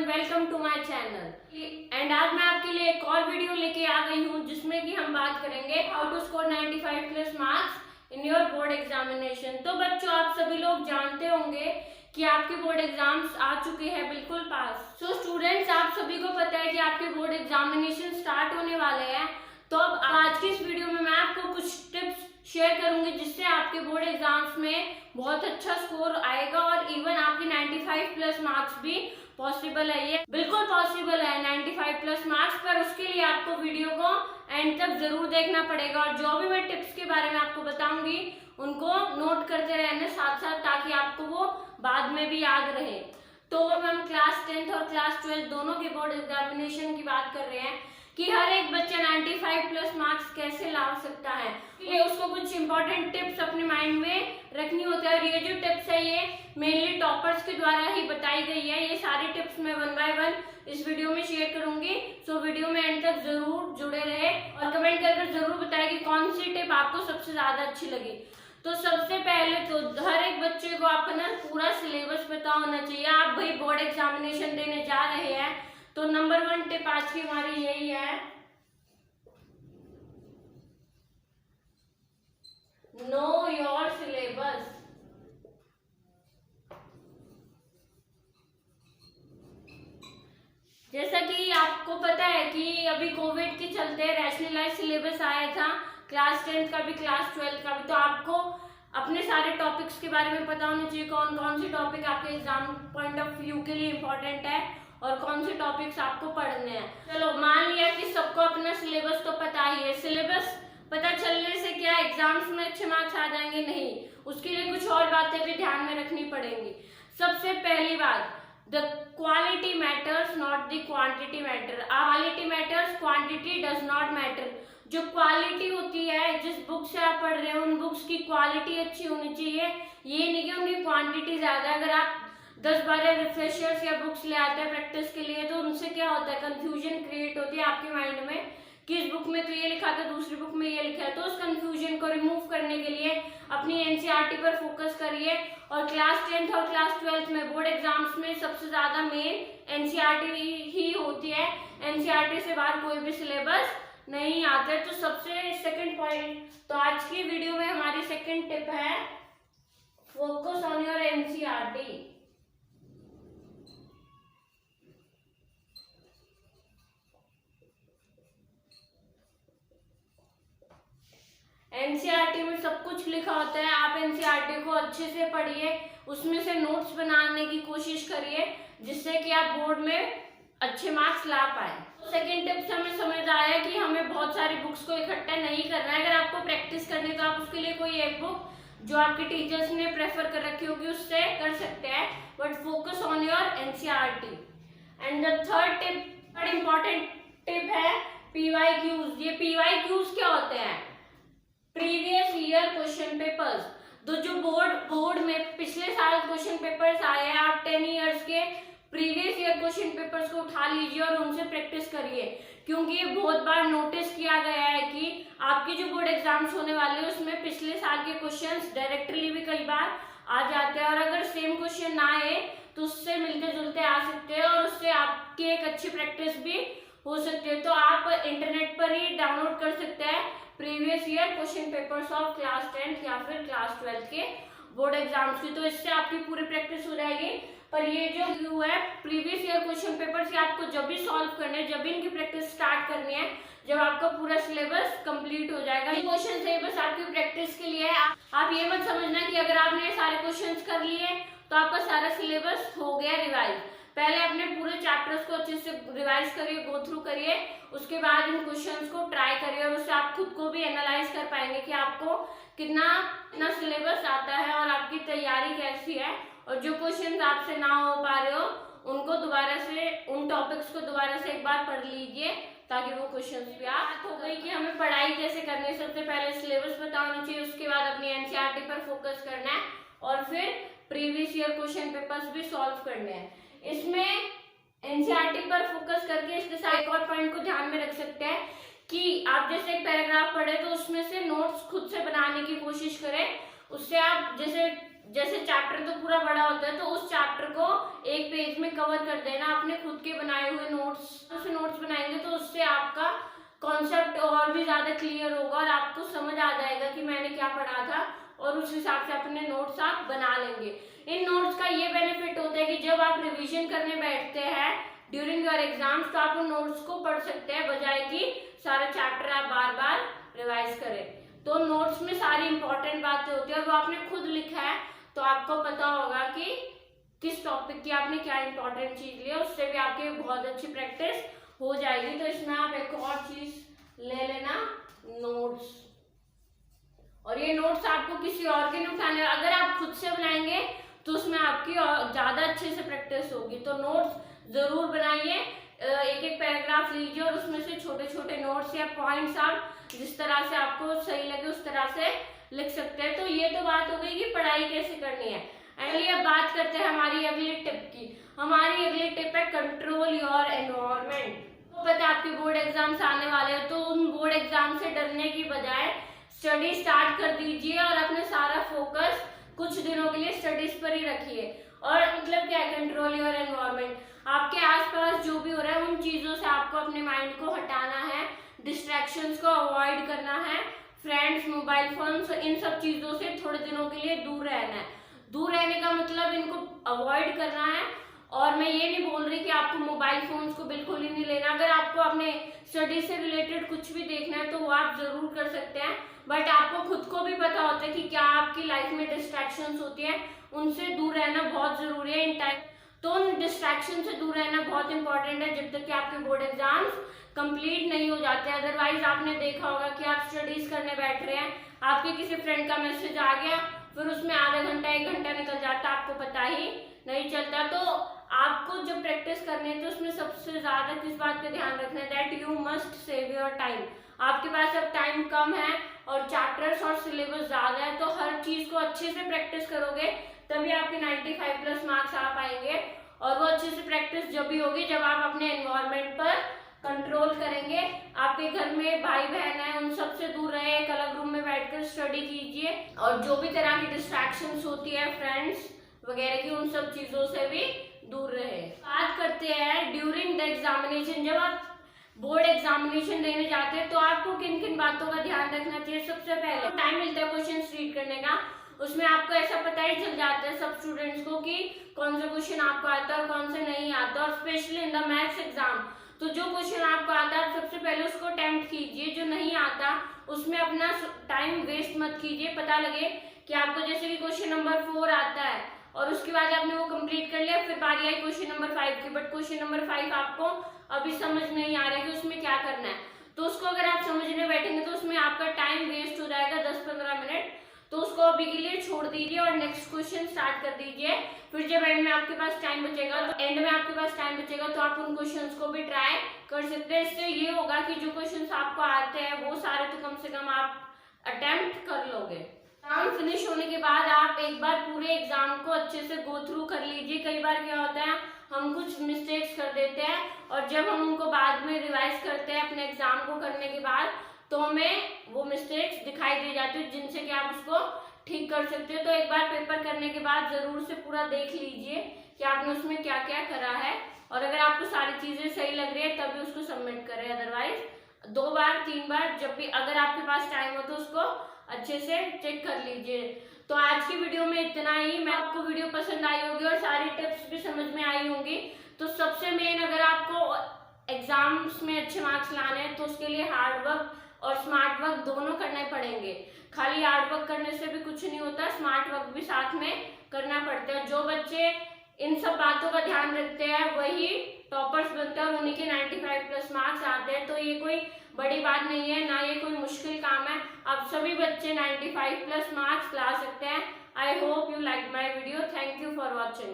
Welcome to my channel. And आज मैं आपके लिए एक और वीडियो लेके आ गई हूँ जिसमें कि हम बात करेंगे how to score 95 plus marks in your board examination. तो बच्चों, आप सभी लोग जानते होंगे कि आपके बोर्ड एग्जाम्स आ चुके हैं बिल्कुल पास। सो स्टूडेंट्स, आप सभी को पता है कि आपके बोर्ड एग्जामिनेशन स्टार्ट होने वाले हैं। तो अब आज की इस वीडियो में मैं आपको कुछ टिप्स शेयर करूंगी जिससे आपके बोर्ड एग्जाम्स में बहुत अच्छा स्कोर आएगा और इवन आपके 95 प्लस मार्क्स भी पॉसिबल है। ये बिल्कुल पॉसिबल है 95 प्लस मार्क्स, पर उसके लिए आपको वीडियो को एंड तक जरूर देखना पड़ेगा और जो भी मैं टिप्स के बारे में आपको बताऊंगी उनको नोट करते रहना साथ साथ, ताकि आपको वो बाद में भी याद रहे। तो हम क्लास 10th और क्लास 12 दोनों के बोर्ड एग्जामिनेशन की बात कर रहे हैं कि हर एक बच्चा 95 प्लस मार्क्स कैसे ला सकता है। ये उसको कुछ इंपॉर्टेंट टिप्स अपने माइंड में रखनी होती है और ये जो टिप्स है ये मेनली टॉपर्स के द्वारा ही बताई गई है। ये सारी टिप्स मैं 1 बाय 1 इस वीडियो में शेयर करूंगी। सो वीडियो में एंड तक जरूर जुड़े रहे और कमेंट करके जरूर बताएं कि कौन सी टिप आपको सबसे ज्यादा अच्छी लगी। तो सबसे पहले तो हर एक बच्चे को अपना पूरा सिलेबस पता होना चाहिए। आप भाई बोर्ड एग्जामिनेशन देने जा रहे हैं तो नंबर 1 टिप आज की हमारी यही है, नो योर सिलेबस। जैसा कि आपको पता है कि अभी कोविड के चलते रैशनलाइज सिलेबस आया था, क्लास 10th का भी क्लास 12th का भी। तो आपको अपने सारे टॉपिक्स के बारे में पता होना चाहिए, कौन कौन से टॉपिक आपके एग्जाम पॉइंट ऑफ व्यू के लिए इम्पोर्टेंट है और कौन से टॉपिक्स आपको पढ़ने हैं। चलो मान लिया कि सबको अपना सिलेबस तो पता ही है। सिलेबस पता चलने से क्या एग्जाम्स में अच्छे मार्क्स आ जाएंगे? नहीं, उसके लिए कुछ और बातें भी ध्यान में रखनी पड़ेंगी। सबसे पहली बात, the quality matters not the quantity matter. Quality matters, quantity does not matter. जो क्वालिटी होती है, जिस बुक से आप पढ़ रहे हो उन बुक्स की क्वालिटी अच्छी होनी चाहिए। ये नहीं कि उनकी क्वांटिटी ज्यादा। अगर आप 10-12 रिफ्रेशर्स या बुक्स ले आते हैं प्रैक्टिस के लिए तो उनसे क्या होता है, कंफ्यूजन क्रिएट होती है आपके माइंड में कि इस बुक में तो ये लिखा था, दूसरी बुक में ये लिखा है। तो उस कंफ्यूजन को रिमूव करने के लिए अपनी एनसीईआरटी पर फोकस करिए। और क्लास 10th और क्लास 12th में बोर्ड एग्जाम्स में सबसे ज्यादा मेन एनसीईआरटी ही होती है। एनसीईआरटी से बाहर कोई भी सिलेबस नहीं आता है। तो सबसे सेकंड पॉइंट, तो आज की वीडियो में हमारी सेकंड टिप है, focus on your NCERT. NCERT में सब कुछ लिखा होता है, आप एनसीईआरटी को अच्छे से पढ़िए, उसमें से नोट्स बनाने की कोशिश करिए जिससे कि आप बोर्ड में अच्छे मार्क्स ला पाए। सेकेंड टिप से हमें समझ आया कि हमें बहुत सारी बुक्स को इकट्ठा नहीं करना है। अगर आपको प्रैक्टिस करनी है तो आप उसके लिए कोई एक बुक जो आपके टीचर्स ने प्रेफर कर रखी होगी उससे कर सकते हैं, but focus on your NCERT. And the third tip, बड़ी इंपॉर्टेंट टिप है, पीवाईक्यूज। ये पीवाईक्यूज क्या होते हैं? Previous year question papers. तो जो बोर्ड में पिछले साल क्वेश्चन पेपर्स आए हैं, आप 10 इयर्स के प्रीवियस ईयर क्वेश्चन पेपर्स को उठा लीजिए और उनसे प्रैक्टिस करिए। क्योंकि ये बहुत बार नोटिस किया गया है कि आपके जो बोर्ड एग्जाम्स होने वाले हैं उसमें पिछले साल के क्वेश्चंस डायरेक्टली भी कई बार आ जाते हैं और अगर सेम क्वेश्चन ना आए तो उससे मिलते जुलते आ सकते हैं और उससे आपकी एक अच्छी प्रैक्टिस भी हो सकती है। तो आप इंटरनेट पर ही डाउनलोड कर सकते हैं previous year question papers of class 10th या फिर क्लास 12th के बोर्ड एग्जाम्स की। तो इससे आपकी पूरी प्रैक्टिस हो जाएगी। पर ये जो व्यू है प्रीवियस ईयर क्वेश्चन पेपर से आपको जब भी सॉल्व करने हैं, जब भी इनकी प्रैक्टिस स्टार्ट करनी है, जब आपका पूरा सिलेबस कंप्लीट हो जाएगा। ये क्वेश्चन सिलेबस आपकी प्रैक्टिस के लिए है। आप ये मत समझना कि अगर आपने सारे क्वेश्चंस कर लिए तो आपका सारा सिलेबस हो गया रिवाइज। पहले अपने पूरे चैप्टर्स को अच्छे से रिवाइज करिए, गो थ्रू करिए, उसके बाद इन क्वेश्चंस को ट्राई करिए और उससे आप खुद को भी एनालाइज कर पाएंगे कि आपको कितना सिलेबस आता है और आपकी तैयारी कैसी है। और जो क्वेश्चंस आपसे ना हो पा रहे हो उनको दोबारा से, उन टॉपिक्स को दोबारा से एक बार पढ़ लीजिए ताकि वो क्वेश्चंस भी आप हो गई कि हमें पढ़ाई कैसे करनी है। सबसे पहले सिलेबस पता होना चाहिए, उसके बाद अपनी एनसीईआरटी पर फोकस करना है और फिर प्रीवियस ईयर क्वेश्चन पेपर्स भी सॉल्व करने हैं। इसमें एनसीईआरटी पर फोकस करके इसके साथ एक और पॉइंट को ध्यान में रख सकते हैं कि आप जैसे एक पैराग्राफ पढ़े तो उसमें से नोट्स खुद से बनाने की कोशिश करें। उससे आप जैसे जैसे चैप्टर तो पूरा बड़ा होता है, तो उस चैप्टर को एक पेज में कवर कर देना अपने खुद के बनाए हुए नोट्स। उसे नोट्स बनाएंगे तो उससे आपका कॉन्सेप्ट और भी ज्यादा क्लियर होगा और आपको समझ आ जाएगा कि मैंने क्या पढ़ा था, और उस हिसाब से अपने नोट्स आप बना लेंगे। इन नोट्स का ये बेनिफिट होता है कि जब आप रिवीजन करने बैठते हैं ड्यूरिंग योर एग्जाम्स, तो आप उन नोट्स को पढ़ सकते हैं बजाय कि सारा चैप्टर आप बार बार रिवाइज करें। तो नोट्स में सारी इंपॉर्टेंट बातें होती है और वो आपने खुद लिखा है तो आपको पता होगा कि किस टॉपिक की आपने क्या इंपॉर्टेंट चीज ली है, उससे भी आपकी बहुत अच्छी प्रैक्टिस हो जाएगी। तो इसमें आप एक और चीज ले लेना, नोट्स। और ये नोट्स आपको किसी और के नहीं उठाने, अगर आप खुद से बनाएंगे तो उसमें आपकी ज्यादा अच्छे से प्रैक्टिस होगी। तो नोट्स जरूर बनाइए, एक एक पैराग्राफ लीजिए और उसमें से छोटे छोटे नोट्स या पॉइंट्स आप जिस तरह से आपको सही लगे उस तरह से लिख सकते हैं। तो ये तो बात हो गई कि पढ़ाई कैसे करनी है। एंड अब बात करते हैं हमारी अगली टिप की। हमारी अगली टिप है कंट्रोल योर एनवायरनमेंट। तो पता है आपके बोर्ड एग्जाम्स आने वाले हैं, तो उन बोर्ड एग्जाम से डरने की बजाय स्टडी स्टार्ट कर दीजिए और अपने सारा फोकस कुछ दिनों के लिए स्टडीज पर ही रखिए। और मतलब क्या है कंट्रोल योर एनवायरनमेंट, आपके आसपास जो भी हो रहा है उन चीजों से आपको अपने माइंड को हटाना है, डिस्ट्रैक्शंस को अवॉइड करना है, फ्रेंड्स, मोबाइल फोन्स, इन सब चीजों से थोड़े दिनों के लिए दूर रहना है। दूर रहने का मतलब इनको अवॉइड करना है। और मैं ये नहीं बोल रही कि आपको मोबाइल फोन्स को बिल्कुल ही नहीं लेना, अगर आपको अपने स्टडी से रिलेटेड कुछ भी देखना है तो वो आप जरूर कर सकते हैं, बट आपको खुद को भी पता होता है कि क्या आपकी लाइफ में डिस्ट्रैक्शंस होती हैं, उनसे दूर रहना बहुत जरूरी है इन टाइम। तो उन डिस्ट्रैक्शन से दूर रहना बहुत इंपॉर्टेंट है जब तक कि आपके बोर्ड एग्जाम्स कंप्लीट नहीं हो जाते। अदरवाइज आपने देखा होगा कि आप स्टडीज करने बैठ रहे हैं, आपके किसी फ्रेंड का मैसेज आ गया, फिर उसमें आधा घंटा 1 घंटा निकल जाता, आपको पता ही नहीं चलता। तो आपको जब प्रैक्टिस करनी है तो उसमें सबसे ज्यादा किस बात का ध्यान रखना है, that you must save your time. आपके पास अब टाइम कम है और चैप्टर्स और सिलेबस ज्यादा है, तो हर चीज को अच्छे से प्रैक्टिस करोगे तभी आपके 95 प्लस मार्क्स आ पाएंगे। और वो अच्छे से प्रैक्टिस जब भी होगी जब आप अपने एनवायरनमेंट पर कंट्रोल करेंगे। आपके घर में भाई बहन है, उन सबसे दूर रहे, एक अलग रूम में बैठकर स्टडी कीजिए और जो भी तरह की डिस्ट्रैक्शंस होती है फ्रेंड्स वगैरह की, उन सब चीजों से भी दूर रहे। बात करते हैं ड्यूरिंग द एग्जामिनेशन, जब आप बोर्ड एग्जामिनेशन देने जाते हैं तो आपको किन किन बातों का ध्यान रखना चाहिए। सबसे पहले टाइम मिलता है क्वेश्चन रीड करने का, उसमें आपको ऐसा पता ही चल जाता है सब स्टूडेंट्स को कि कौन सा क्वेश्चन आपको आता है और कौन सा नहीं आता। और specially in the maths exam, तो जो क्वेश्चन आपको आता है सबसे पहले उसको अटेम्प्ट कीजिए, जो नहीं आता उसमें अपना टाइम वेस्ट मत कीजिए। पता लगे कि आपको जैसे कि क्वेश्चन नंबर 4 आता है और उसके बाद आपने वो कंप्लीट कर लिया, फिर बारी आई क्वेश्चन नंबर 5 की, बट क्वेश्चन नंबर 5 आपको अभी समझ नहीं आ रहा है कि उसमें क्या करना है, तो उसको अगर आप समझने बैठेंगे तो उसमें आपका टाइम वेस्ट हो जाएगा 10-15 मिनट। तो उसको अभी के लिए छोड़ दीजिए और नेक्स्ट क्वेश्चन स्टार्ट कर दीजिए। फिर जब एंड में आपके पास टाइम बचेगा तो आप उन क्वेश्चंस को भी ट्राई कर सकते हैं। इससे ये होगा कि जो क्वेश्चंस आपको आते हैं वो सारे तो कम से कम आप अटेम्प्ट कर लोगे। एग्जाम फिनिश होने के बाद आप एक बार पूरे एग्जाम को अच्छे से गो थ्रू कर लीजिए। कई बार क्या होता है हम कुछ मिस्टेक्स कर देते हैं और जब हम उनको बाद में रिवाइज करते हैं अपने एग्जाम को करने के बाद तो हमें वो मिस्टेक्स दिखाई दे जाती है जिनसे कि आप उसको ठीक कर सकते हो। तो एक बार पेपर करने के बाद जरूर से पूरा देख लीजिए कि आपने उसमें क्या क्या करा है, और अगर आपको सारी चीजें सही लग रही है तभी उसको सबमिट करें। अदरवाइज 2 बार 3 बार जब भी अगर आपके पास टाइम हो तो उसको अच्छे से चेक कर लीजिए। तो आज की वीडियो में इतना ही। मैं आपको वीडियो पसंद आई होगी और सारी टिप्स भी समझ में आई होंगी। तो सबसे मेन, अगर आपको एग्जाम्स में अच्छे मार्क्स लाने हैं तो उसके लिए हार्ड वर्क और स्मार्ट वर्क दोनों करने पड़ेंगे। खाली हार्ड वर्क करने से भी कुछ नहीं होता, स्मार्ट वर्क भी साथ में करना पड़ता है। जो बच्चे इन सब बातों का ध्यान रखते हैं वही टॉपर्स बनते हैं और उन्हीं के 95 प्लस मार्क्स आते हैं। तो ये कोई बड़ी बात नहीं है, ना ये कोई मुश्किल काम है। आप सभी बच्चे 95 प्लस मार्क्स ला सकते हैं। I hope you like my video. Thank you for watching.